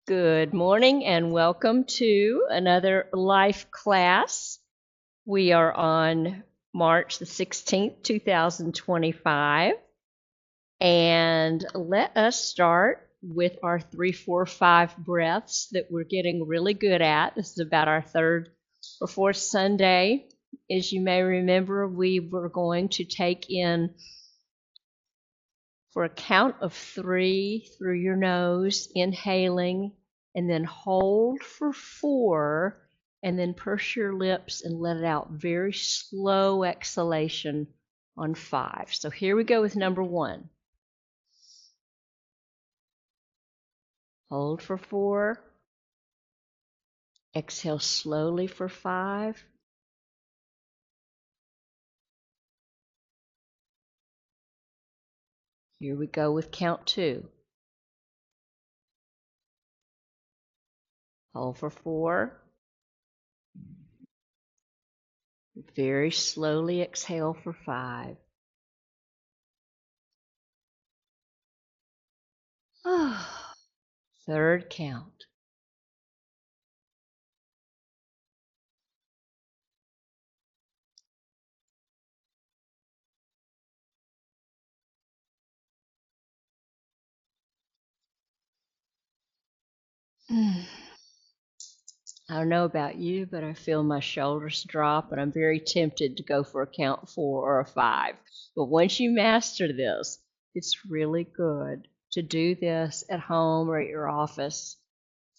Good morning and welcome to another life class. We are on March the 16th, 2025. And let us start with our 3, 4, 5 breaths that we're getting really good at. This is about our third or fourth Sunday. As you may remember, we were going to take in for a count of 3 through your nose, inhaling, and then hold for 4, and then purse your lips and let it out. Very slow exhalation on 5. So here we go with number 1. Hold for 4. Exhale slowly for 5. Here we go with count 2. Hold for 4. Very slowly exhale for 5. Third count. I don't know about you, but I feel my shoulders drop, and I'm very tempted to go for a count 4 or a 5. But once you master this, it's really good to do this at home or at your office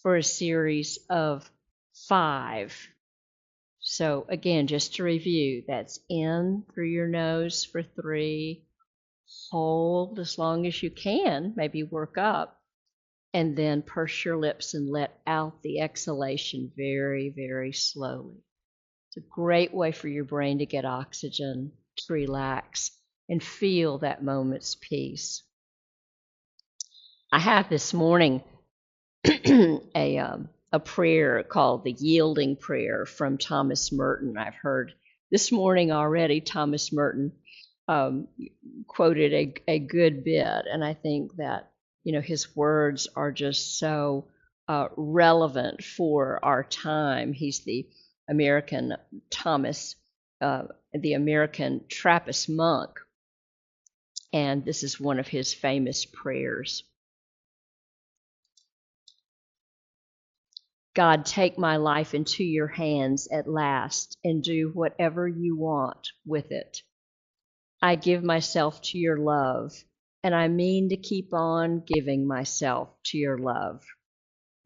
for a series of 5. So again, just to review, that's in through your nose for 3, hold as long as you can, maybe work up, and then purse your lips and let out the exhalation very, very slowly. It's a great way for your brain to get oxygen, to relax, and feel that moment's peace. I have this morning a prayer called the Yielding Prayer from Thomas Merton. I've heard this morning already Thomas Merton quoted a good bit, and I think that his words are just so relevant for our time. He's the American Thomas, the American Trappist monk, and this is one of his famous prayers. God, take my life into your hands at last and do whatever you want with it. I give myself to your love, and I mean to keep on giving myself to your love,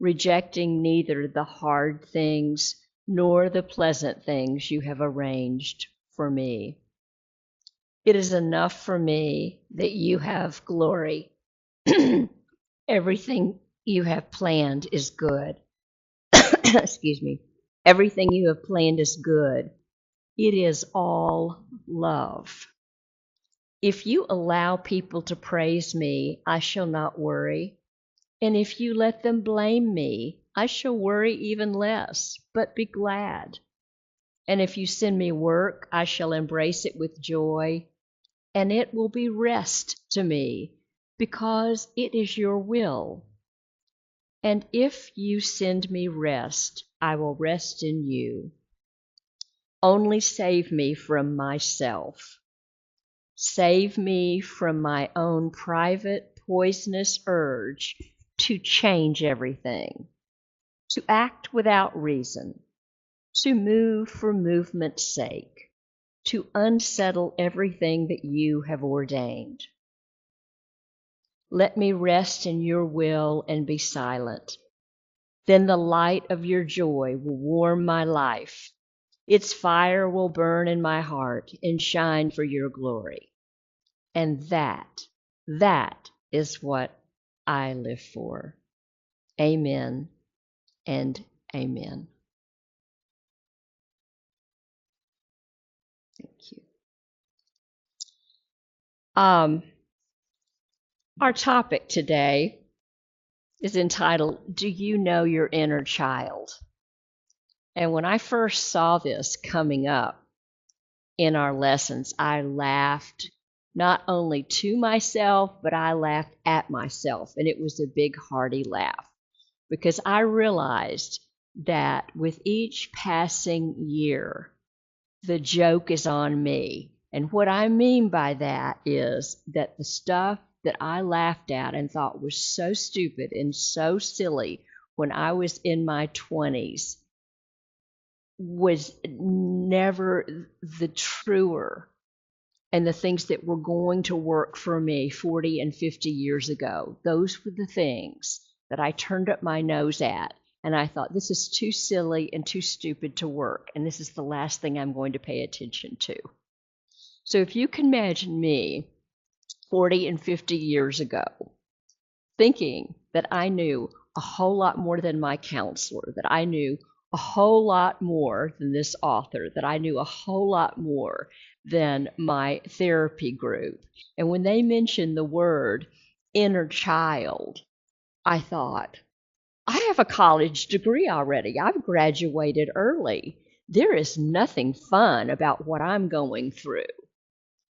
rejecting neither the hard things nor the pleasant things you have arranged for me. It is enough for me that you have glory. Everything you have planned is good. Excuse me. Everything you have planned is good. It is all love. If you allow people to praise me, I shall not worry. And if you let them blame me, I shall worry even less, but be glad. And if you send me work, I shall embrace it with joy, and it will be rest to me, because it is your will. And if you send me rest, I will rest in you. Only save me from myself. Save me from my own private poisonous urge to change everything, to act without reason, to move for movement's sake, to unsettle everything that you have ordained. Let me rest in your will and be silent. Then the light of your joy will warm my life. Its fire will burn in my heart and shine for your glory. And that is what I live for. Amen and amen. Thank you. Our topic today is entitled, Do You Know Your Inner Child? And when I first saw this coming up in our lessons, I laughed not only to myself, but I laughed at myself, and it was a big hearty laugh. because I realized that with each passing year, the joke is on me. And what I mean by that is that the stuff that I laughed at and thought was so stupid and so silly when I was in my 20s was never the truer and the things that were going to work for me 40 and 50 years ago. Those were the things that I turned up my nose at. And I thought, this is too silly and too stupid to work. And this is the last thing I'm going to pay attention to. So if you can imagine me 40 and 50 years ago, thinking that I knew a whole lot more than my counselor, that I knew a whole lot more than this author, that I knew a whole lot more than my therapy group. And when they mentioned the word inner child, I thought, I have a college degree already. I've graduated early. There is nothing fun about what I'm going through.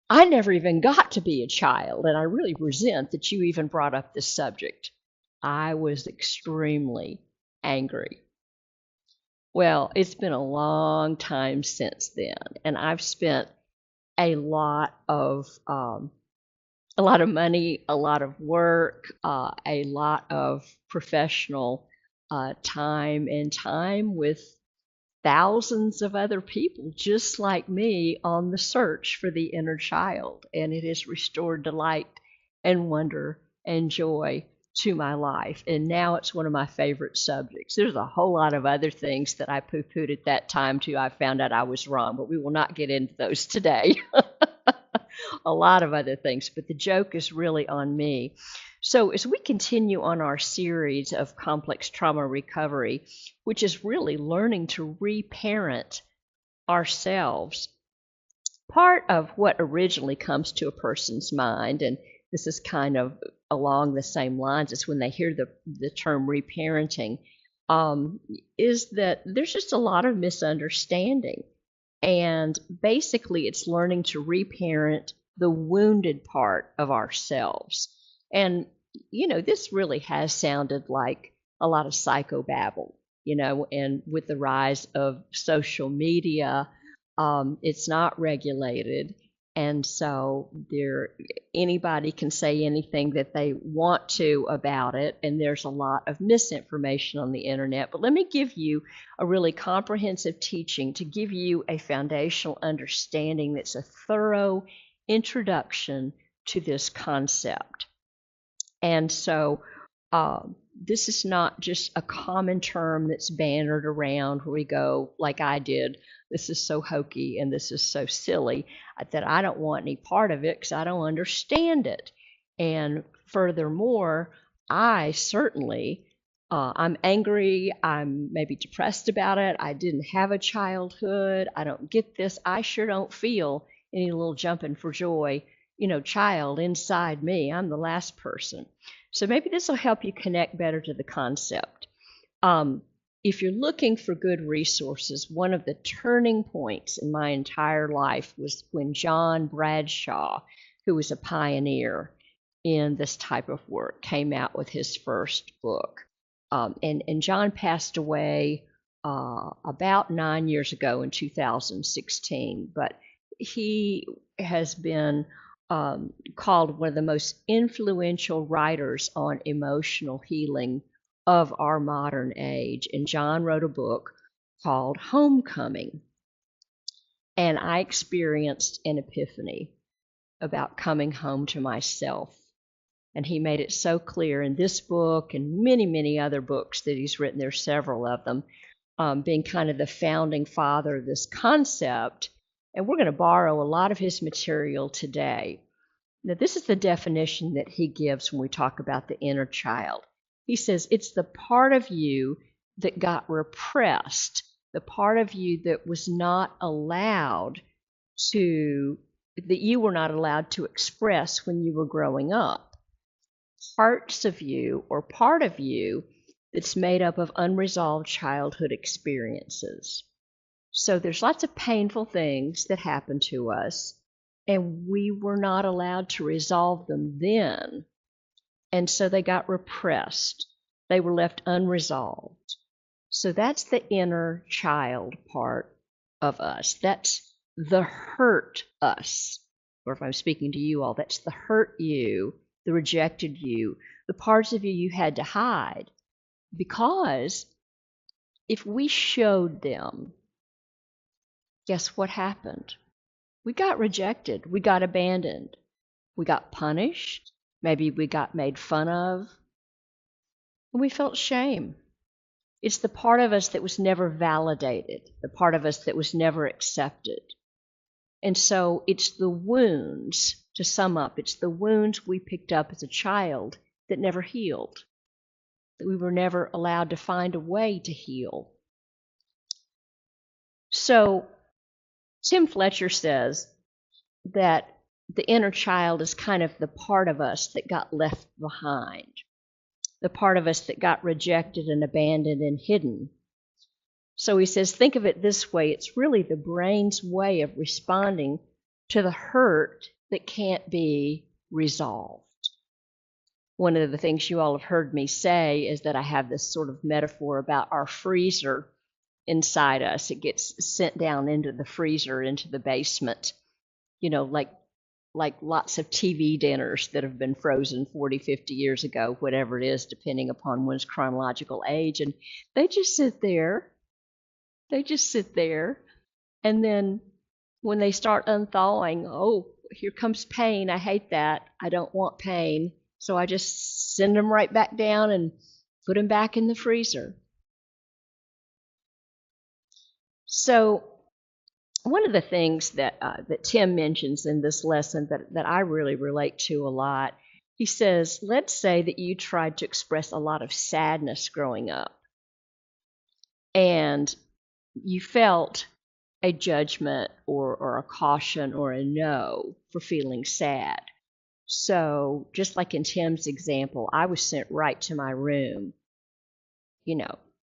I never even got to be a child, and I really resent that you even brought up this subject. I was extremely angry. Well, it's been a long time since then, and I've spent a lot of money, a lot of work, a lot of professional time with thousands of other people just like me on the search for the inner child. And it has restored delight and wonder and joy to my life. And now it's one of my favorite subjects. There's a whole lot of other things that I poo-pooed at that time too. I found out I was wrong, but we will not get into those today. A lot of other things, but the joke is really on me. So as we continue on our series of complex trauma recovery, which is really learning to reparent ourselves, part of what originally comes to a person's mind, and this is kind of along the same lines as when they hear the term reparenting, is that there's just a lot of misunderstanding. And basically it's learning to reparent the wounded part of ourselves. And, this really has sounded like a lot of psychobabble, and with the rise of social media, it's not regulated. And so anybody can say anything that they want to about it, and there's a lot of misinformation on the internet. But let me give you a really comprehensive teaching to give you a foundational understanding that's a thorough introduction to this concept. And so this is not just a common term that's bannered around where we go, like I did, this is so hokey and this is so silly that I don't want any part of it because I don't understand it. And furthermore, I certainly, I'm angry, I'm maybe depressed about it, I didn't have a childhood, I don't get this, I sure don't feel any little jumping for joy, child inside me. I'm the last person. So maybe this will help you connect better to the concept. If you're looking for good resources, one of the turning points in my entire life was when John Bradshaw, who was a pioneer in this type of work, came out with his first book. And John passed away about 9 years ago in 2016, but he has been called one of the most influential writers on emotional healing of our modern age. And John wrote a book called Homecoming. And I experienced an epiphany about coming home to myself. And he made it so clear in this book and many, many other books that he's written. There's several of them, being kind of the founding father of this concept. And we're going to borrow a lot of his material today. Now, this is the definition that he gives when we talk about the inner child. He says it's the part of you that got repressed, the part of you that was not allowed to, that you were not allowed to express when you were growing up. Parts of you or part of you that's made up of unresolved childhood experiences. So there's lots of painful things that happen to us, and we were not allowed to resolve them then. And so they got repressed. They were left unresolved. So that's the inner child part of us. That's the hurt us. Or if I'm speaking to you all, that's the hurt you, the rejected you, the parts of you had to hide. Because if we showed them, guess what happened? We got rejected. We got abandoned. We got punished. Maybe we got made fun of. And we felt shame. It's the part of us that was never validated, the part of us that was never accepted. And so it's the wounds, to sum up, it's the wounds we picked up as a child that never healed, that we were never allowed to find a way to heal. So Tim Fletcher says that the inner child is kind of the part of us that got left behind, the part of us that got rejected and abandoned and hidden. So he says, think of it this way. It's really the brain's way of responding to the hurt that can't be resolved. One of the things you all have heard me say is that I have this sort of metaphor about our freezer inside us. It gets sent down into the freezer, into the basement, like lots of TV dinners that have been frozen 40, 50 years ago, whatever it is, depending upon one's chronological age. And they just sit there. And then when they start unthawing, oh, here comes pain. I hate that. I don't want pain. So I just send them right back down and put them back in the freezer. So one of the things that Tim mentions in this lesson that I really relate to a lot, he says, let's say that you tried to express a lot of sadness growing up, and you felt a judgment or a caution or a no for feeling sad. So just like in Tim's example, I was sent right to my room.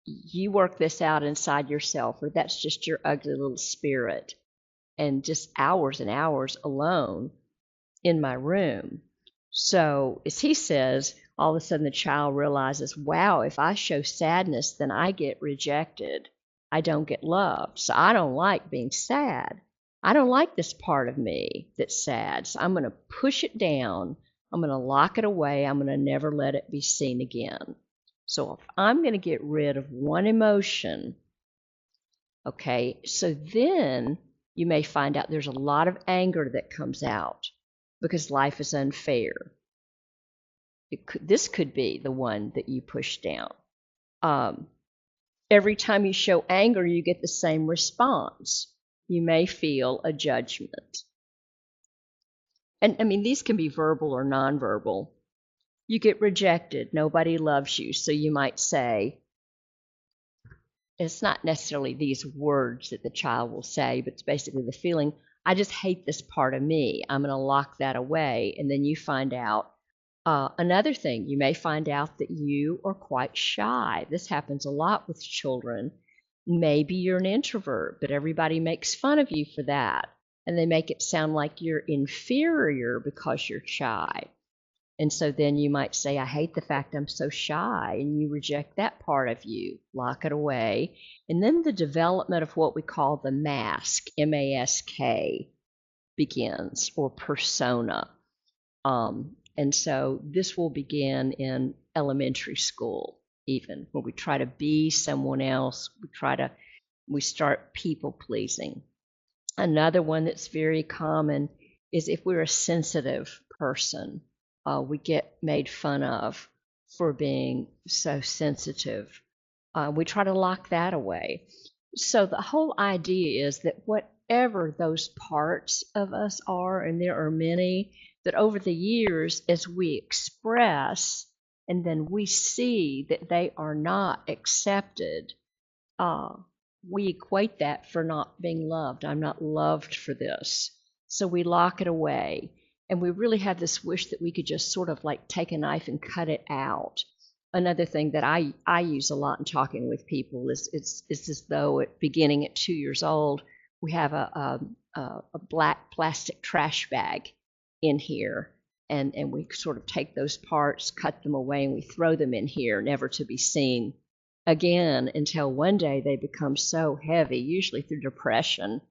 You work this out inside yourself, or that's just your ugly little spirit. And just hours and hours alone in my room. So as he says, all of a sudden the child realizes, wow, if I show sadness, then I get rejected. I don't get loved. So I don't like being sad. I don't like this part of me that's sad. So I'm going to push it down. I'm going to lock it away. I'm going to never let it be seen again. So if I'm going to get rid of one emotion, okay, so then you may find out there's a lot of anger that comes out because life is unfair. This could be the one that you push down. Every time you show anger, you get the same response. You may feel a judgment. And I mean, these can be verbal or nonverbal. You get rejected. Nobody loves you. So you might say, it's not necessarily these words that the child will say, but it's basically the feeling, I just hate this part of me. I'm going to lock that away. And then you find out another thing. You may find out that you are quite shy. This happens a lot with children. Maybe you're an introvert, but everybody makes fun of you for that. And they make it sound like you're inferior because you're shy. And so then you might say, I hate the fact I'm so shy, and you reject that part of you, lock it away. And then the development of what we call the mask, M-A-S-K, begins, or persona. And so this will begin in elementary school, even, where we try to be someone else. We start people pleasing. Another one that's very common is if we're a sensitive person. We get made fun of for being so sensitive. We try to lock that away. So the whole idea is that whatever those parts of us are, and there are many, that over the years, as we express and then we see that they are not accepted, we equate that for not being loved. I'm not loved for this. So we lock it away. And we really have this wish that we could just sort of like take a knife and cut it out. Another thing that I use a lot in talking with people is it's as though beginning at 2 years old, we have a black plastic trash bag in here. and we sort of take those parts, cut them away, and we throw them in here, never to be seen again until one day they become so heavy, usually through depression,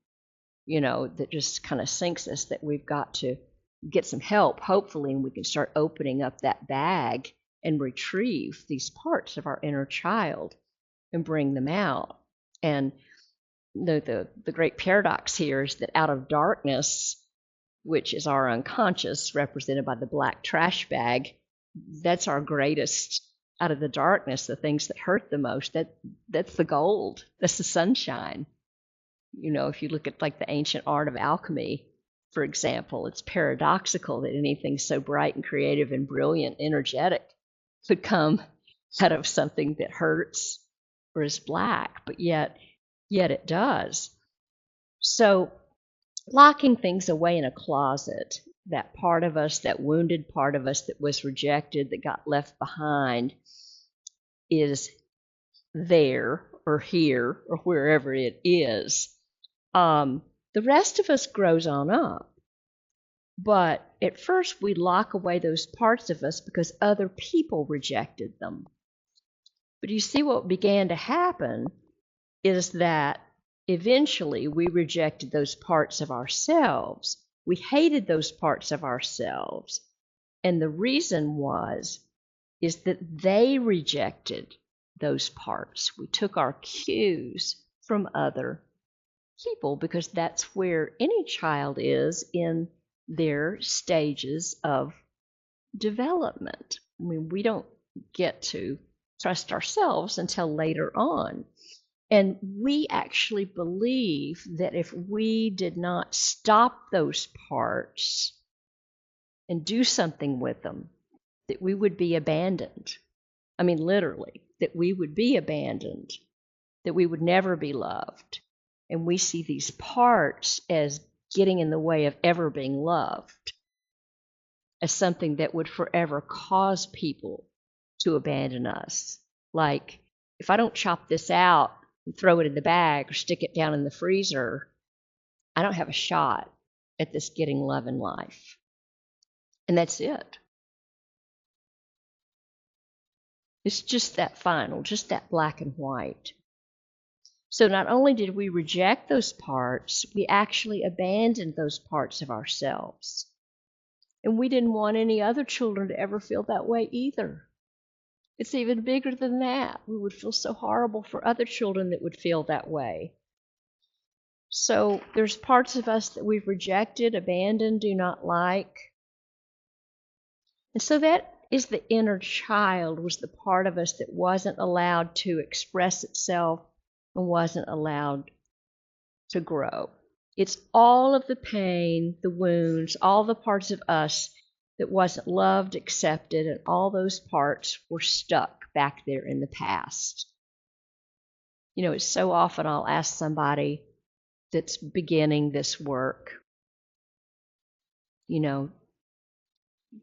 that just kind of sinks us, that we've got to get some help, hopefully, and we can start opening up that bag and retrieve these parts of our inner child and bring them out. And the great paradox here is that out of darkness, which is our unconscious, represented by the black trash bag, that's our greatest, out of the darkness, the things that hurt the most, that's the gold, that's the sunshine. If you look at like the ancient art of alchemy, for example, it's paradoxical that anything so bright and creative and brilliant, energetic, could come out of something that hurts or is black, but yet it does. So locking things away in a closet, that part of us, that wounded part of us that was rejected, that got left behind, is there or here or wherever it is. The rest of us grows on up. But at first we lock away those parts of us because other people rejected them. But you see, what began to happen is that eventually we rejected those parts of ourselves. We hated those parts of ourselves. And the reason is that they rejected those parts. We took our cues from other people because that's where any child is in their stages of development. I mean, we don't get to trust ourselves until later on. And we actually believe that if we did not stop those parts and do something with them, that we would be abandoned. I mean, literally, that we would be abandoned, that we would never be loved. And we see these parts as getting in the way of ever being loved, as something that would forever cause people to abandon us. Like, if I don't chop this out and throw it in the bag or stick it down in the freezer, I don't have a shot at this getting love in life. And that's it. It's just that final, just that black and white. So not only did we reject those parts, we actually abandoned those parts of ourselves. And we didn't want any other children to ever feel that way either. It's even bigger than that. We would feel so horrible for other children that would feel that way. So there's parts of us that we've rejected, abandoned, do not like. And so that is the inner child, was the part of us that wasn't allowed to express itself and wasn't allowed to grow. It's all of the pain, the wounds, all the parts of us that wasn't loved, accepted, and all those parts were stuck back there in the past. It's so often I'll ask somebody that's beginning this work,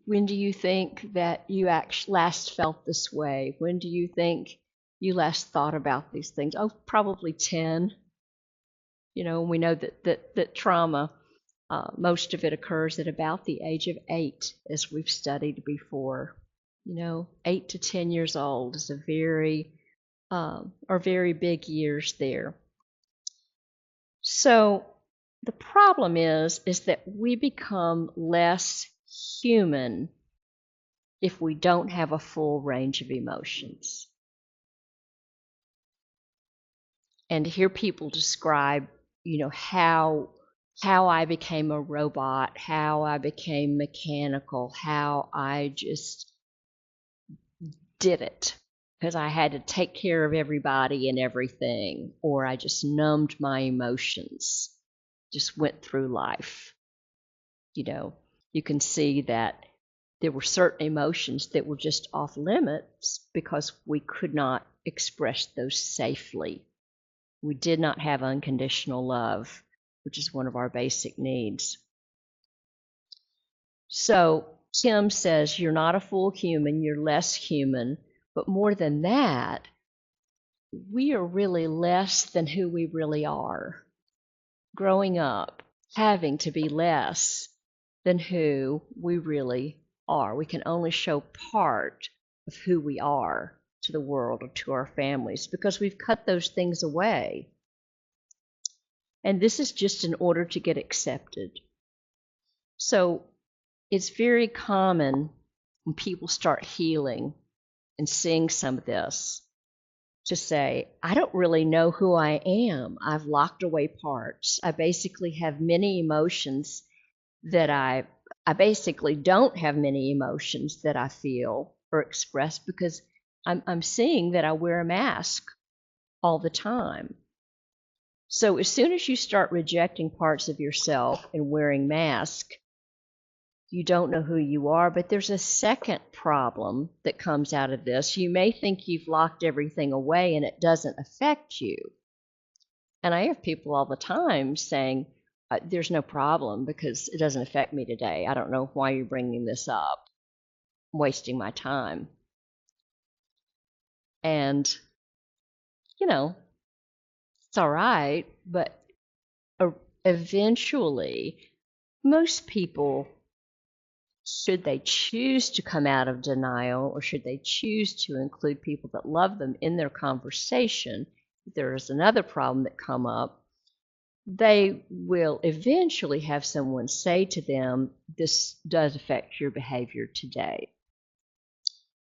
when do you think that you last felt this way? When do you think you last thought about these things? Oh, probably 10. We know that trauma, most of it occurs at about the age of 8, as we've studied before. 8 to 10 years old is are very big years there. So the problem is that we become less human if we don't have a full range of emotions. And to hear people describe, how I became a robot, how I became mechanical, how I just did it because I had to take care of everybody and everything, or I just numbed my emotions, just went through life. You can see that there were certain emotions that were just off limits because we could not express those safely. We did not have unconditional love, which is one of our basic needs. So Kim says, you're not a full human, you're less human, but more than that, we are really less than who we really are. Growing up, having to be less than who we really are. We can only show part of who we are to the world or to our families because we've cut those things away. And this is just in order to get accepted. So it's very common when people start healing and seeing some of this to say, I don't really know who I am. I've locked away parts. I basically have many emotions that I basically don't have many emotions that I feel or express because I'm seeing that I wear a mask all the time. So as soon as you start rejecting parts of yourself and wearing masks, you don't know who you are. But there's a second problem that comes out of this. You may think you've locked everything away and it doesn't affect you. And I have people all the time saying, there's no problem because it doesn't affect me today. I don't know why you're bringing this up. I'm wasting my time. And, it's all right, but eventually, most people, should they choose to come out of denial or should they choose to include people that love them in their conversation, if there is another problem that come up, they will eventually have someone say to them, this does affect your behavior today.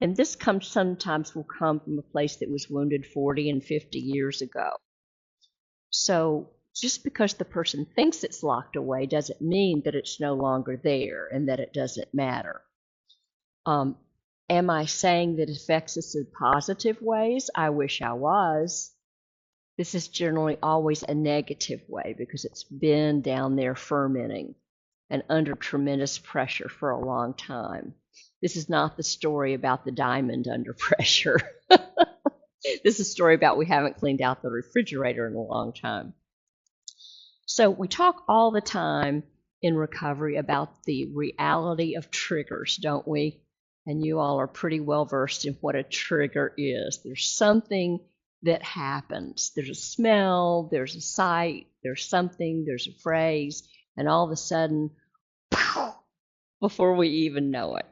And this sometimes will come from a place that was wounded 40 and 50 years ago. So just because the person thinks it's locked away doesn't mean that it's no longer there and that it doesn't matter. Am I saying that it affects us in positive ways? I wish I was. This is generally always a negative way because it's been down there fermenting and under tremendous pressure for a long time. This is not the story about the diamond under pressure. This is a story about we haven't cleaned out the refrigerator in a long time. So we talk all the time in recovery about the reality of triggers, don't we? And you all are pretty well versed in what a trigger is. There's something that happens. There's a smell, there's a sight, there's something, there's a phrase, and all of a sudden, before we even know it,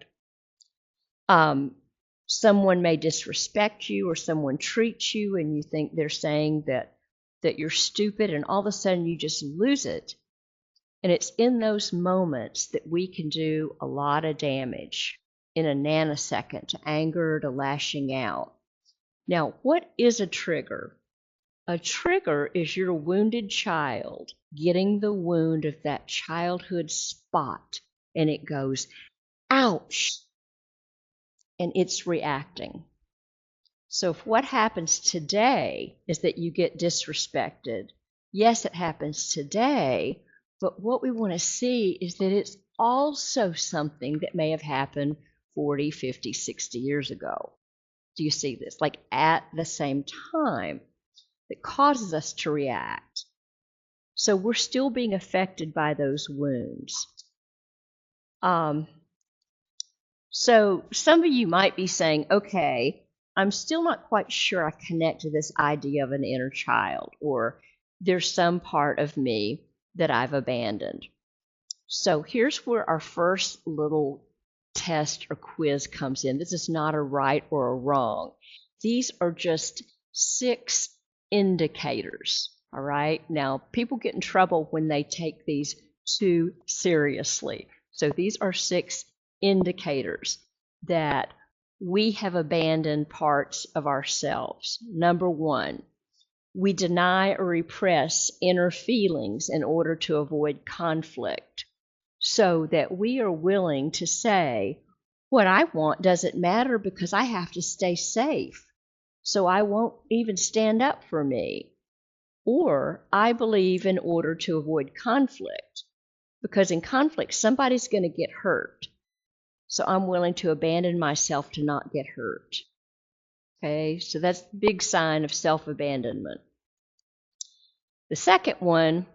someone may disrespect you or someone treats you and you think they're saying that you're stupid, and all of a sudden you just lose it. And it's in those moments that we can do a lot of damage in a nanosecond, to anger, to lashing out. Now, what is a trigger? A trigger is your wounded child getting the wound of that childhood spot, and it goes, ouch, and it's reacting. So if what happens today is that you get disrespected, yes, it happens today, but what we want to see is that it's also something that may have happened 40, 50, 60 years ago. Do you see this? Like at the same time, that causes us to react. So we're still being affected by those wounds. So some of you might be saying, okay, I'm still not quite sure I connect to this idea of an inner child, or there's some part of me that I've abandoned. So here's where our first little test or quiz comes in. This is not a right or a wrong. These are just 6 indicators, all right? Now, people get in trouble when they take these too seriously. So these are 6 indicators that we have abandoned parts of ourselves. Number 1, we deny or repress inner feelings in order to avoid conflict, so that we are willing to say, what I want doesn't matter because I have to stay safe, so I won't even stand up for me. Or I believe in order to avoid conflict, because in conflict somebody's going to get hurt. So I'm willing to abandon myself to not get hurt. Okay, so that's the big sign of self-abandonment. The second one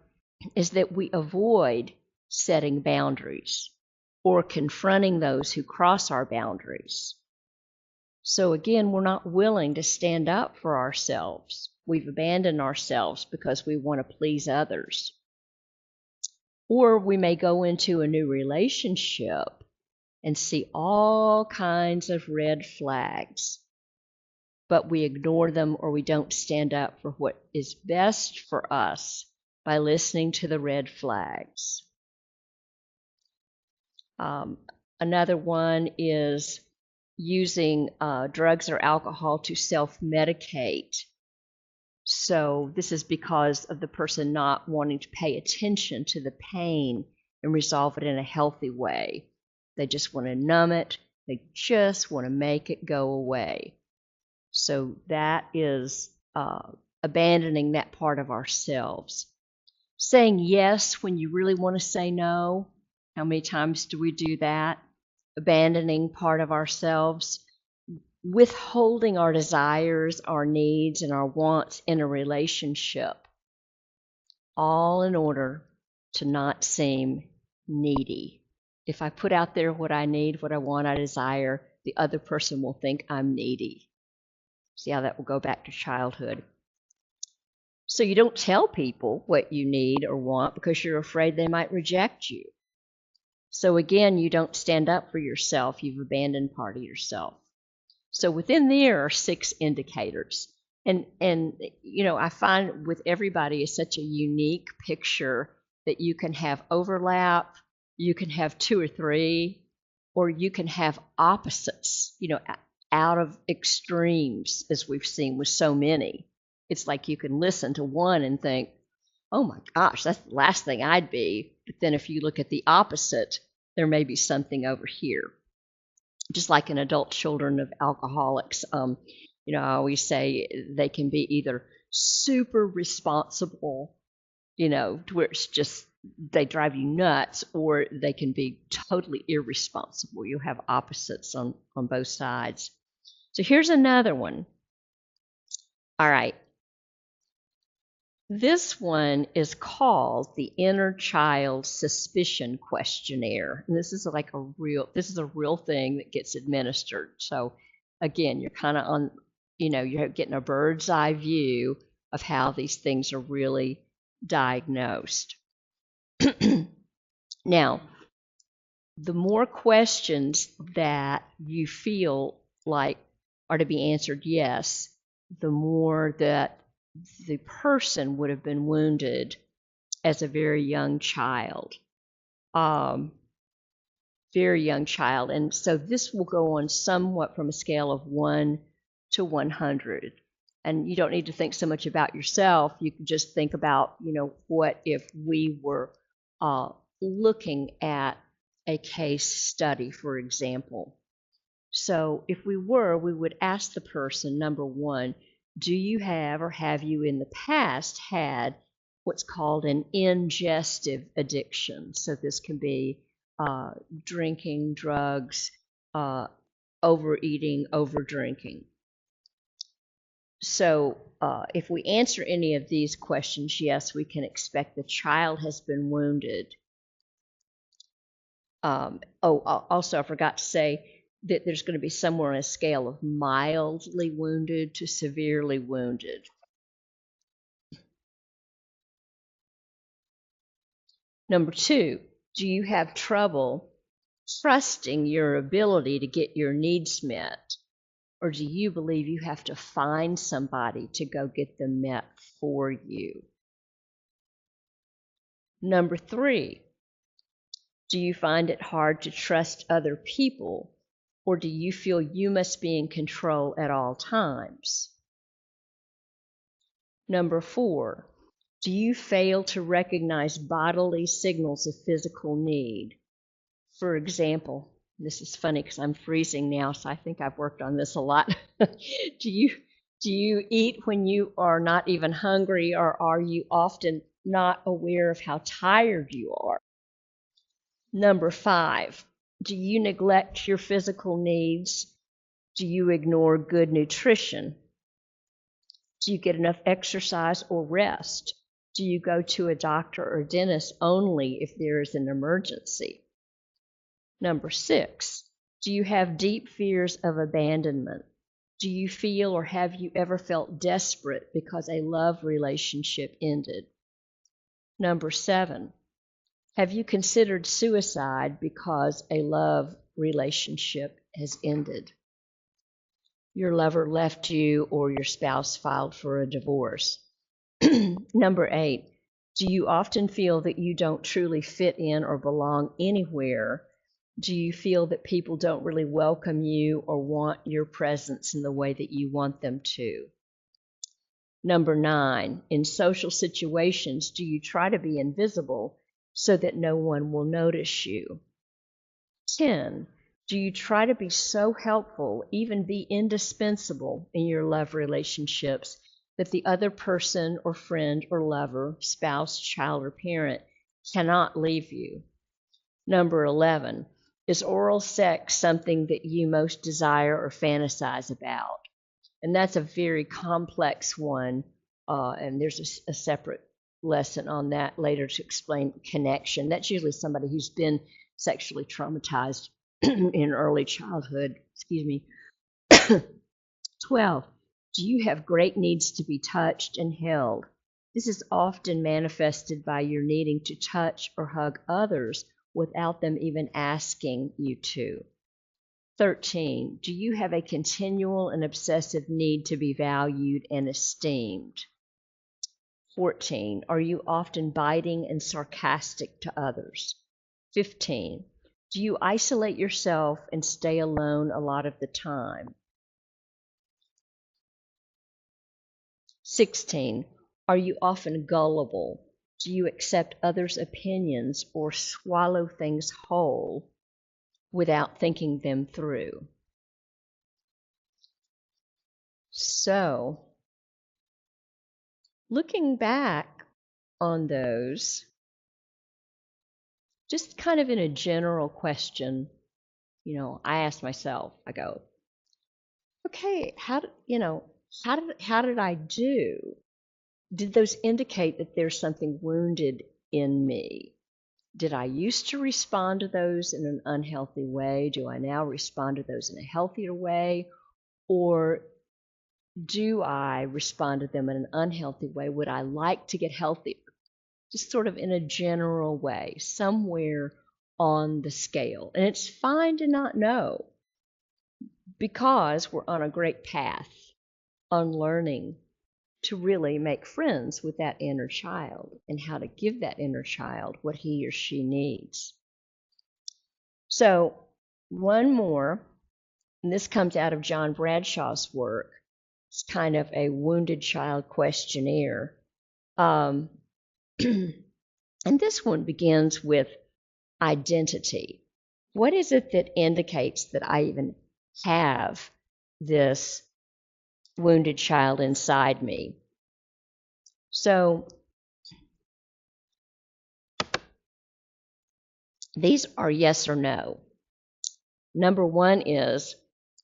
is that we avoid setting boundaries or confronting those who cross our boundaries. So again, we're not willing to stand up for ourselves. We've abandoned ourselves because we want to please others. Or we may go into a new relationship and see all kinds of red flags, but we ignore them or we don't stand up for what is best for us by listening to the red flags. Another one is using drugs or alcohol to self-medicate. So this is because of the person not wanting to pay attention to the pain and resolve it in a healthy way. They just want to numb it. They just want to make it go away. So that is abandoning that part of ourselves. Saying yes when you really want to say no. How many times do we do that? Abandoning part of ourselves. Withholding our desires, our needs, and our wants in a relationship, all in order to not seem needy. If I put out there what I need, what I want, I desire, the other person will think I'm needy. See how that will go back to childhood. So you don't tell people what you need or want because you're afraid they might reject you. So again, you don't stand up for yourself. You've abandoned part of yourself. So within there are 6 indicators. And you know, I find with everybody is such a unique picture that you can have overlap, you can have 2 or 3, or you can have opposites, you know, out of extremes, as we've seen with so many. It's like you can listen to one and think, oh my gosh, that's the last thing I'd be. But then if you look at the opposite, there may be something over here. Just like in adult children of alcoholics, you know, I always say they can be either super responsible, you know, to where it's just they drive you nuts, or they can be totally irresponsible. You have opposites on both sides. So here's another one. All right. This one is called the Inner Child Suspicion Questionnaire. And this is a real thing that gets administered. So again, you're kind of on, you know, you're getting a bird's eye view of how these things are really diagnosed. Now, the more questions that you feel like are to be answered yes, the more that the person would have been wounded as a very young child. Very young child. And so this will go on somewhat from a scale of 1 to 100. And you don't need to think so much about yourself. You can just think about, you know, what if we were looking at a case study, for example. So if we were, we would ask the person, number 1, do you have or have you in the past had what's called an ingestive addiction? So this can be drinking, drugs, overeating, overdrinking. So if we answer any of these questions, yes, we can expect the child has been wounded. Also, I forgot to say that there's going to be somewhere on a scale of mildly wounded to severely wounded. Number 2, do you have trouble trusting your ability to get your needs met? Or do you believe you have to find somebody to go get them met for you? Number 3, do you find it hard to trust other people? Or do you feel you must be in control at all times? Number 4, do you fail to recognize bodily signals of physical need? For example, this is funny because I'm freezing now, so I think I've worked on this a lot. Do you eat when you are not even hungry, or are you often not aware of how tired you are? Number 5, do you neglect your physical needs? Do you ignore good nutrition? Do you get enough exercise or rest? Do you go to a doctor or dentist only if there is an emergency? Number 6, do you have deep fears of abandonment? Do you feel or have you ever felt desperate because a love relationship ended? Number 7, have you considered suicide because a love relationship has ended. Your lover left you or your spouse filed for a divorce. Number 8, do you often feel that you don't truly fit in or belong anywhere? Do you feel that people don't really welcome you or want your presence in the way that you want them to? Number 9, in social situations, do you try to be invisible so that no one will notice you? 10, do you try to be so helpful, even be indispensable in your love relationships, that the other person or friend or lover, spouse, child, or parent cannot leave you? Number 11, is oral sex something that you most desire or fantasize about? And that's a very complex one, and there's a separate lesson on that later to explain connection. That's usually somebody who's been sexually traumatized in early childhood. 12, do you have great needs to be touched and held? This is often manifested by your needing to touch or hug others without them even asking you to. 13, do you have a continual and obsessive need to be valued and esteemed? 14, are you often biting and sarcastic to others? 15, do you isolate yourself and stay alone a lot of the time? 16, are you often gullible? Do you accept others' opinions or swallow things whole without thinking them through? So, looking back on those, just kind of in a general question, I asked myself, I go, okay, how did I do? Did those indicate that there's something wounded in me? Did I used to respond to those in an unhealthy way? Do I now respond to those in a healthier way? Or do I respond to them in an unhealthy way? Would I like to get healthier? Just sort of in a general way, somewhere on the scale. And it's fine to not know, because we're on a great path on learning to really make friends with that inner child and how to give that inner child what he or she needs. So, one more, and this comes out of John Bradshaw's work. It's kind of a wounded child questionnaire. And this one begins with identity. What is it that indicates that I even have this wounded child inside me? So these are yes or no. Number 1 is,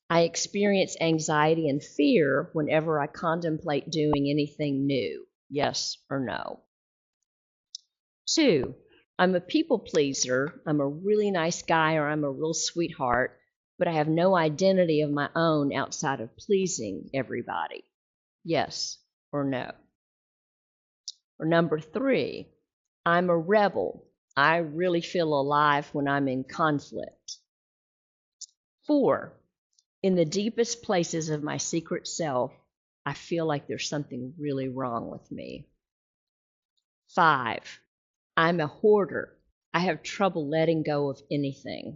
I experience anxiety and fear whenever I contemplate doing anything new. Yes or no. 2, I'm a people pleaser. I'm a really nice guy, or I'm a real sweetheart, but I have no identity of my own outside of pleasing everybody. Yes or no. Or number 3, I'm a rebel. I really feel alive when I'm in conflict. 4, in the deepest places of my secret self, I feel like there's something really wrong with me. 5, I'm a hoarder. I have trouble letting go of anything.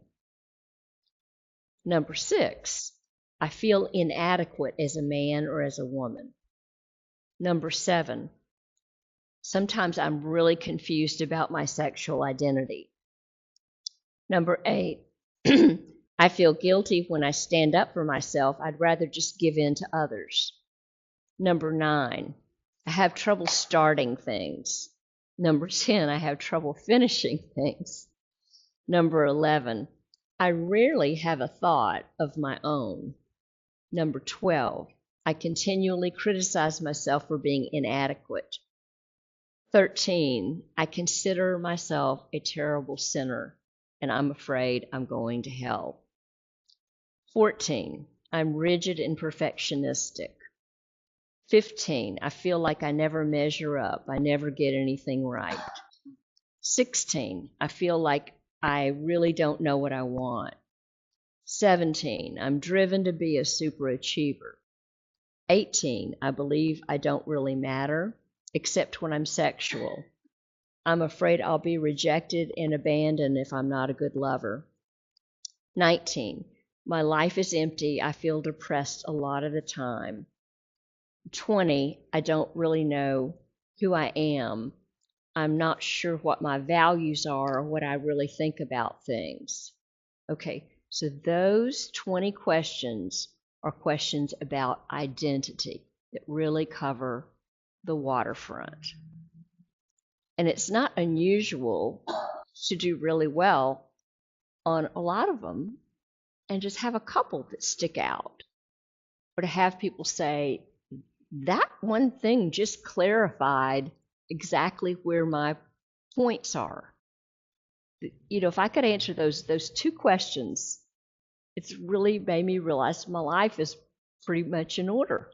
Number 6, I feel inadequate as a man or as a woman. Number 7, sometimes I'm really confused about my sexual identity. Number 8, I feel guilty when I stand up for myself. I'd rather just give in to others. Number 9, I have trouble starting things. Number 10, I have trouble finishing things. Number 11, I rarely have a thought of my own. Number 12, I continually criticize myself for being inadequate. 13, I consider myself a terrible sinner, and I'm afraid I'm going to hell. 14, I'm rigid and perfectionistic. 15, I feel like I never measure up. I never get anything right. 16, I feel like I really don't know what I want. 17, I'm driven to be a superachiever. 18, I believe I don't really matter, except when I'm sexual. I'm afraid I'll be rejected and abandoned if I'm not a good lover. 19, my life is empty. I feel depressed a lot of the time. 20, I don't really know who I am. I'm not sure what my values are or what I really think about things. Okay, so those 20 questions are questions about identity that really cover the waterfront. And it's not unusual to do really well on a lot of them and just have a couple that stick out. Or to have people say, that one thing just clarified exactly where my points are. You know, if I could answer those two questions, it's really made me realize my life is pretty much in order.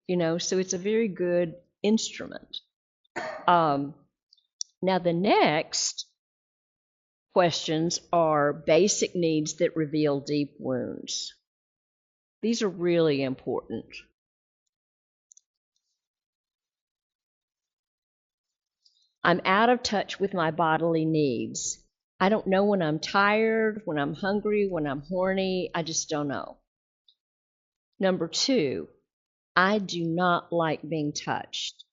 You know, so it's a very good instrument. Now the next questions are basic needs that reveal deep wounds. These are really important. I'm out of touch with my bodily needs. I don't know when I'm tired, when I'm hungry, when I'm horny. I just don't know. Number 2, I do not like being touched.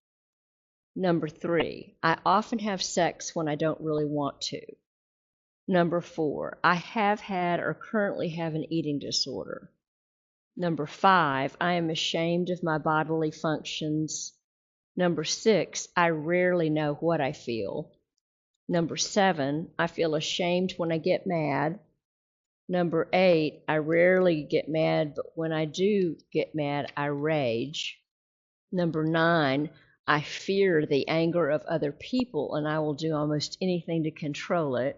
Number 3, I often have sex when I don't really want to. Number 4, I have had or currently have an eating disorder. Number 5, I am ashamed of my bodily functions. Number 6, I rarely know what I feel. Number 7, I feel ashamed when I get mad. Number 8, I rarely get mad, but when I do get mad, I rage. Number 9, I fear the anger of other people and I will do almost anything to control it.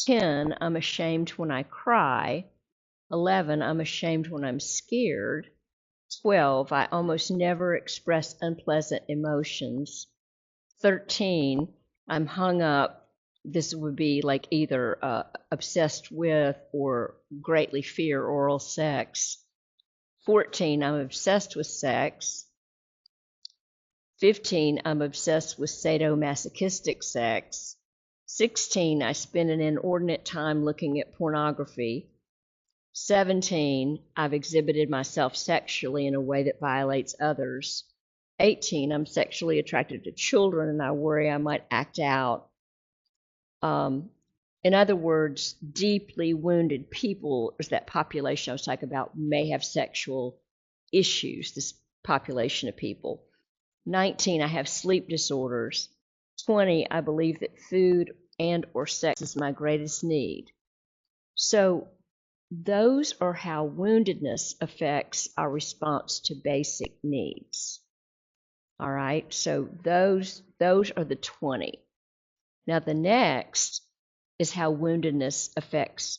10, I'm ashamed when I cry. 11, I'm ashamed when I'm scared. 12, I almost never express unpleasant emotions. 13, I'm hung up. This would be like either obsessed with or greatly fear oral sex. 14, I'm obsessed with sex. 15, I'm obsessed with sadomasochistic sex. 16, I spend an inordinate time looking at pornography. 17, I've exhibited myself sexually in a way that violates others. 18, I'm sexually attracted to children and I worry I might act out. In other words, deeply wounded people, is that population I was talking about, may have sexual issues, this population of people. 19, I have sleep disorders. 20, I believe that food and or sex is my greatest need. So those are how woundedness affects our response to basic needs. All right, so those are the 20. Now the next is how woundedness affects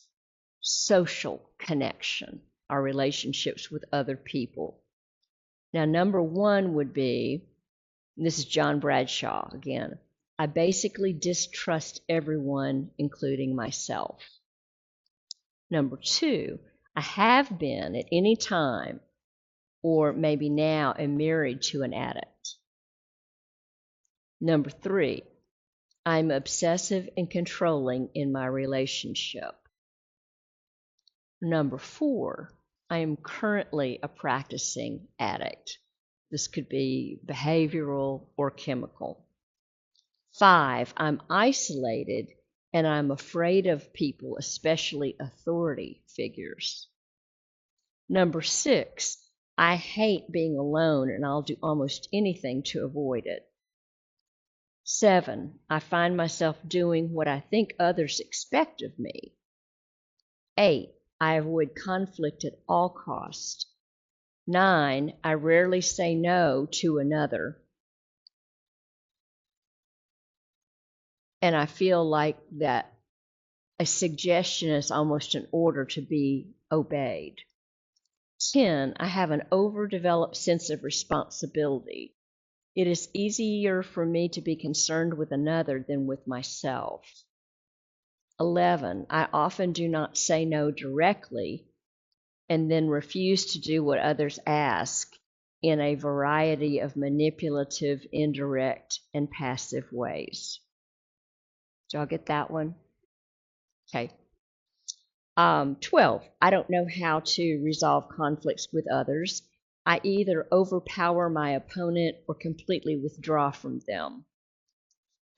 social connection, our relationships with other people. Now number 1 would be, and this is John Bradshaw again, I basically distrust everyone, including myself. Number 2, I have been at any time, or maybe now am married to an addict. Number 3, I'm obsessive and controlling in my relationship. Number 4, I am currently a practicing addict. This could be behavioral or chemical. 5, I'm isolated and I'm afraid of people, especially authority figures. Number 6, I hate being alone and I'll do almost anything to avoid it. 7, I find myself doing what I think others expect of me. 8, I avoid conflict at all costs. 9, I rarely say no to another. And I feel like that a suggestion is almost an order to be obeyed. 10, I have an overdeveloped sense of responsibility. It is easier for me to be concerned with another than with myself. 11, I often do not say no directly and then refuse to do what others ask in a variety of manipulative, indirect, and passive ways. Did y'all get that one? Okay. 12, I don't know how to resolve conflicts with others. I either overpower my opponent or completely withdraw from them.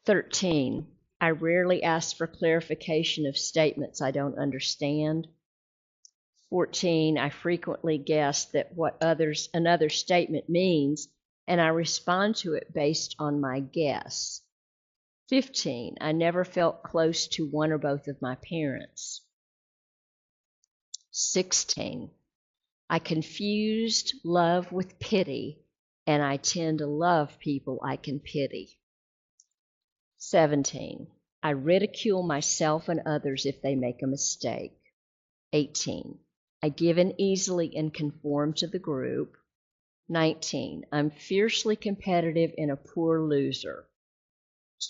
13, I rarely ask for clarification of statements I don't understand. 14, I frequently guess that what another statement means, and I respond to it based on my guess. 15, I never felt close to one or both of my parents. 16, I confused love with pity, and I tend to love people I can pity. 17, I ridicule myself and others if they make a mistake. 18, I give in easily and conform to the group. 19, I'm fiercely competitive and a poor loser.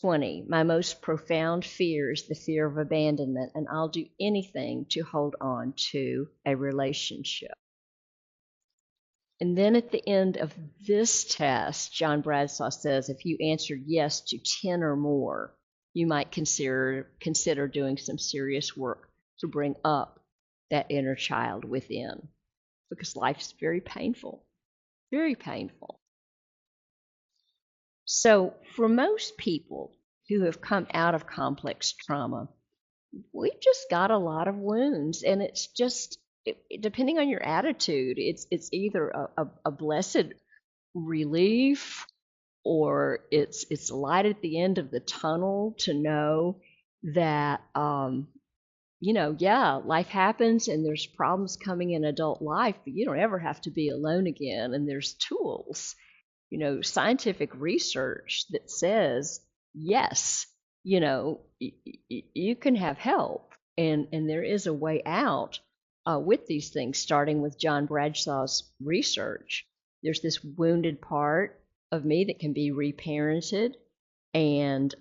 20, my most profound fear is the fear of abandonment, and I'll do anything to hold on to a relationship. And then at the end of this test, John Bradshaw says if you answered yes to 10 or more, you might consider doing some serious work to bring up that inner child within, because life's very painful, very painful. So for most people who have come out of complex trauma, we've just got a lot of wounds, and it's just, depending on your attitude, it's either a blessed relief, or it's light at the end of the tunnel to know that life happens and there's problems coming in adult life, but you don't ever have to be alone again. And there's tools, scientific research that says, yes, you can have help, and there is a way out with these things, starting with John Bradshaw's research. There's this wounded part of me that can be reparented, and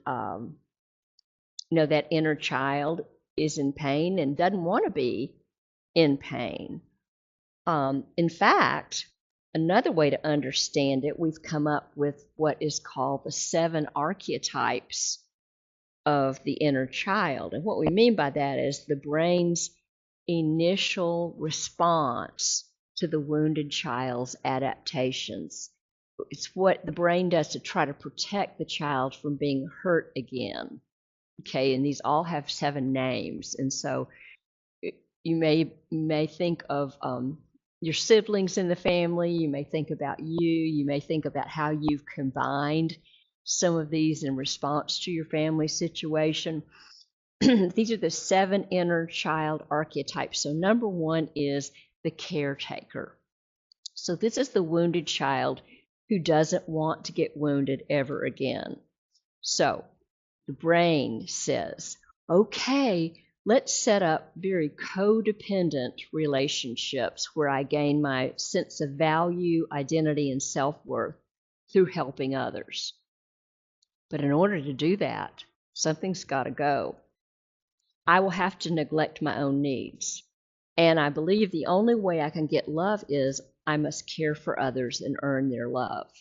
that inner child is in pain and doesn't want to be in pain. In fact, another way to understand it, we've come up with what is called the 7 archetypes of the inner child. And what we mean by that is the brain's initial response to the wounded child's adaptations. It's what the brain does to try to protect the child from being hurt again. Okay, and these all have 7 names. And so you may think of your siblings in the family, you may think about you may think about how you've combined some of these in response to your family situation. These are the 7 inner child archetypes. So number 1 is the caretaker. So this is the wounded child who doesn't want to get wounded ever again. So the brain says, okay, let's set up very codependent relationships where I gain my sense of value, identity, and self-worth through helping others. But in order to do that, something's got to go. I will have to neglect my own needs. And I believe the only way I can get love is I must care for others and earn their love.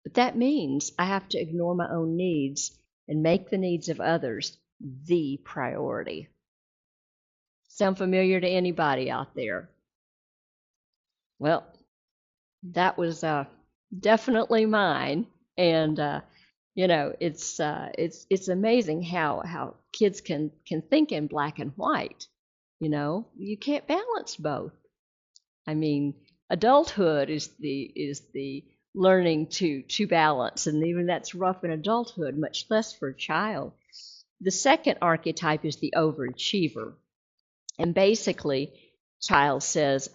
But that means I have to ignore my own needs and make the needs of others the priority. Sound familiar to anybody out there? Well, that was definitely mine, and it's amazing how kids can think in black and white. You can't balance both. I mean, adulthood is the learning to balance, and even that's rough in adulthood, much less for a child. The second archetype is the overachiever. And basically, child says,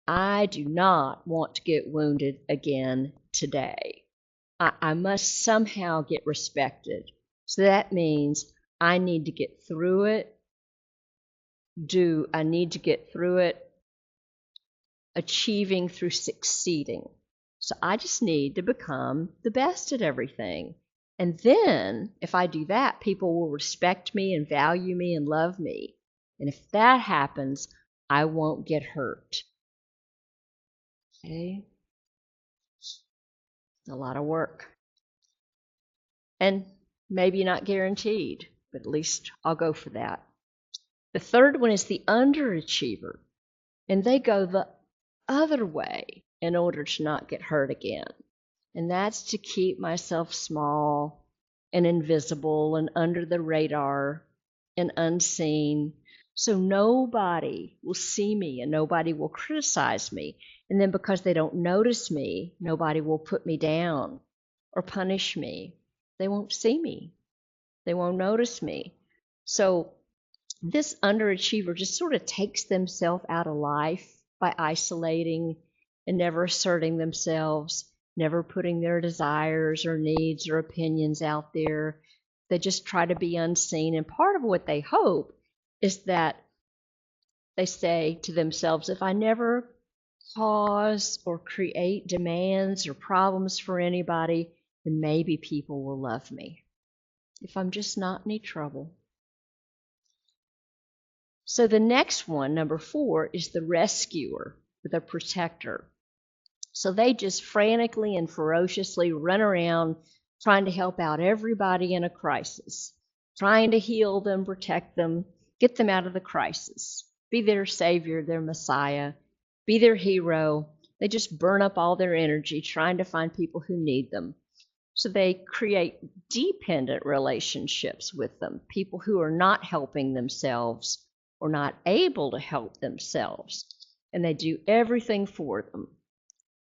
I do not want to get wounded again today. I must somehow get respected. So that means I need to get through it. I need to get through it achieving through succeeding. So I just need to become the best at everything. And then, if I do that, people will respect me and value me and love me. And if that happens, I won't get hurt. Okay? It's a lot of work. And maybe not guaranteed, but at least I'll go for that. The third one is the underachiever. And they go the other way in order to not get hurt again. And that's to keep myself small and invisible and under the radar and unseen, so nobody will see me and nobody will criticize me. And then because they don't notice me, nobody will put me down or punish me. They won't see me. They won't notice me. So this underachiever just sort of takes themselves out of life by isolating and never asserting themselves, never putting their desires or needs or opinions out there. They just try to be unseen. And part of what they hope is that they say to themselves, if I never cause or create demands or problems for anybody, then maybe people will love me. If I'm just not any trouble. So the next one, number 4, is the rescuer, the protector. So they just frantically and ferociously run around trying to help out everybody in a crisis, trying to heal them, protect them, get them out of the crisis, be their savior, their messiah, be their hero. They just burn up all their energy trying to find people who need them. So they create dependent relationships with them, people who are not helping themselves or not able to help themselves, and they do everything for them.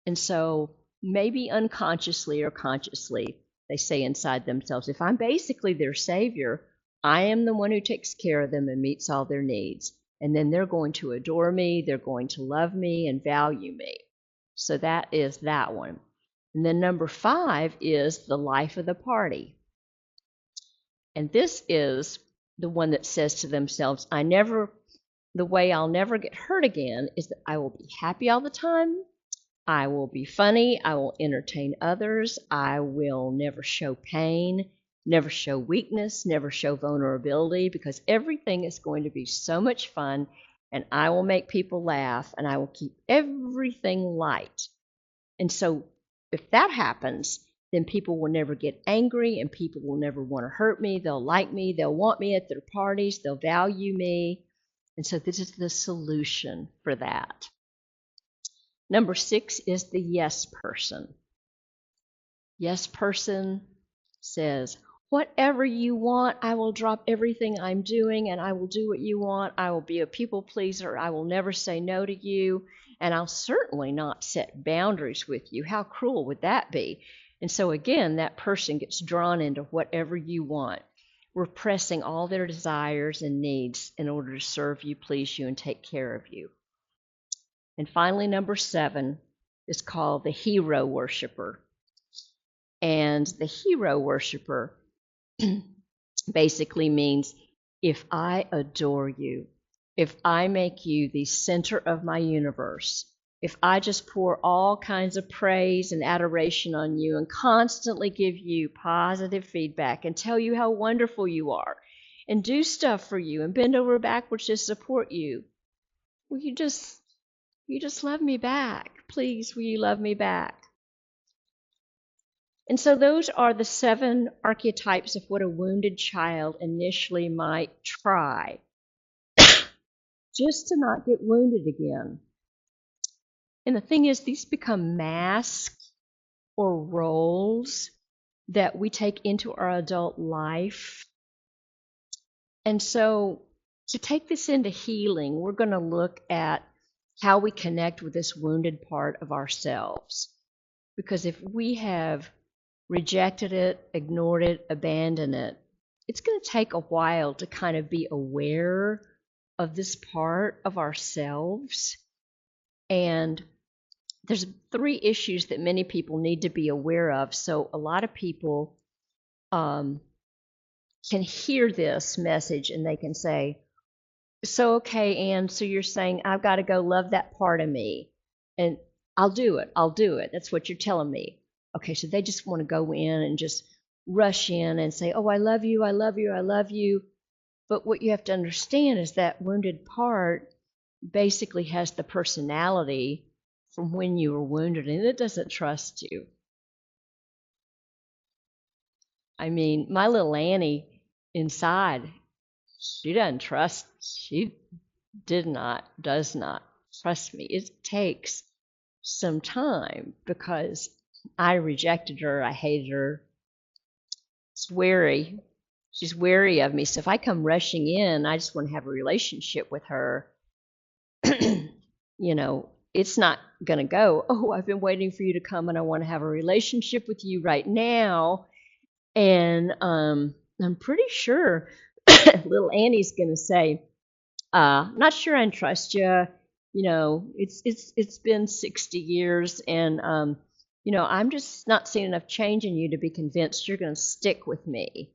And so maybe unconsciously or consciously, they say inside themselves, if I'm basically their savior, I am the one who takes care of them and meets all their needs. And then they're going to adore me, they're going to love me and value me. So that is that one. And then number 5 is the life of the party. And this is the one that says to themselves, the way I'll never get hurt again is that I will be happy all the time. I will be funny. I will entertain others. I will never show pain, never show weakness, never show vulnerability, because everything is going to be so much fun, and I will make people laugh, and I will keep everything light. And so if that happens, then people will never get angry, and people will never want to hurt me. They'll like me. They'll want me at their parties. They'll value me. And so this is the solution for that. Number 6 is the yes person. Yes person says, whatever you want, I will drop everything I'm doing and I will do what you want. I will be a people pleaser. I will never say no to you. And I'll certainly not set boundaries with you. How cruel would that be? And so again, that person gets drawn into whatever you want, repressing all their desires and needs in order to serve you, please you, and take care of you. And finally, number 7 is called the hero worshiper. And the hero worshiper basically means, if I adore you, if I make you the center of my universe, if I just pour all kinds of praise and adoration on you and constantly give you positive feedback and tell you how wonderful you are and do stuff for you and bend over backwards to support you, will you just love me back? Please, will you love me back? And so those are the 7 archetypes of what a wounded child initially might try, just to not get wounded again. And the thing is, these become masks or roles that we take into our adult life. And so to take this into healing, we're going to look at how we connect with this wounded part of ourselves. Because if we have rejected it, ignored it, abandoned it, it's going to take a while to kind of be aware of this part of ourselves. And there's 3 issues that many people need to be aware of. So a lot of people can hear this message and they can say, so okay, Ann, so you're saying I've got to go love that part of me. And I'll do it. That's what you're telling me. Okay, so they just want to go in and just rush in and say, oh, I love you, I love you, I love you. But what you have to understand is that wounded part basically has the personality from when you were wounded, and it doesn't trust you. I mean, my little Annie inside, she does not trust me. It takes some time because I rejected her, I hated her. She's wary. She's wary of me. So if I come rushing in, I just want to have a relationship with her. It's not going to go, oh, I've been waiting for you to come and I want to have a relationship with you right now. And I'm pretty sure little Annie's going to say, not sure I trust you. It's been 60 years, and I'm just not seeing enough change in you to be convinced you're going to stick with me.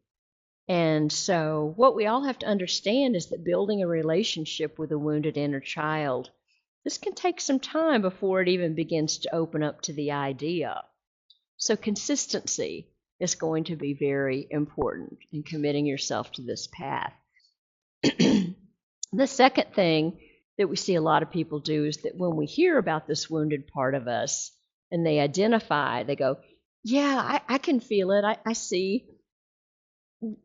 And so, what we all have to understand is that building a relationship with a wounded inner child, this can take some time before it even begins to open up to the idea. So, consistency is going to be very important in committing yourself to this path. The second thing that we see a lot of people do is that when we hear about this wounded part of us and they identify, they go, yeah, I can feel it. I see.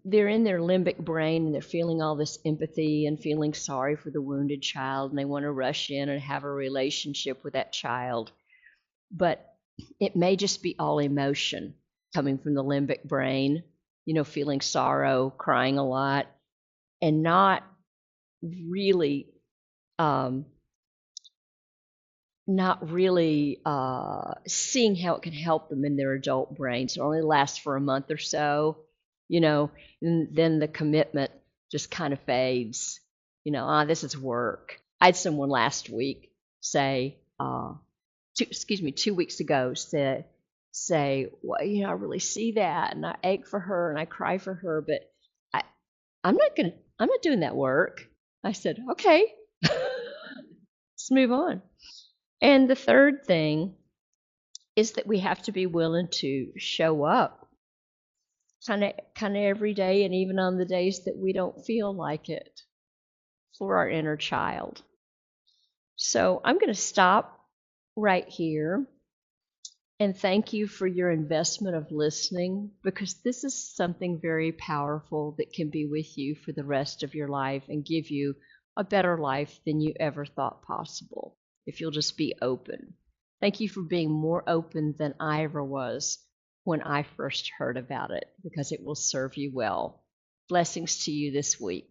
They're in their limbic brain and they're feeling all this empathy and feeling sorry for the wounded child, and they want to rush in and have a relationship with that child. But it may just be all emotion coming from the limbic brain, feeling sorrow, crying a lot, and not really seeing how it can help them in their adult brain. So it only lasts for a month or so, and then the commitment just kind of fades. This is work. I had someone last week say, 2 weeks ago, say, well, I really see that, and I ache for her and I cry for her, but I'm not doing that work. I said, okay, let's move on. And the third thing is that we have to be willing to show up kind of every day, and even on the days that we don't feel like it, for our inner child. So I'm going to stop right here and thank you for your investment of listening, because this is something very powerful that can be with you for the rest of your life and give you a better life than you ever thought possible, if you'll just be open. Thank you for being more open than I ever was when I first heard about it, because it will serve you well. Blessings to you this week.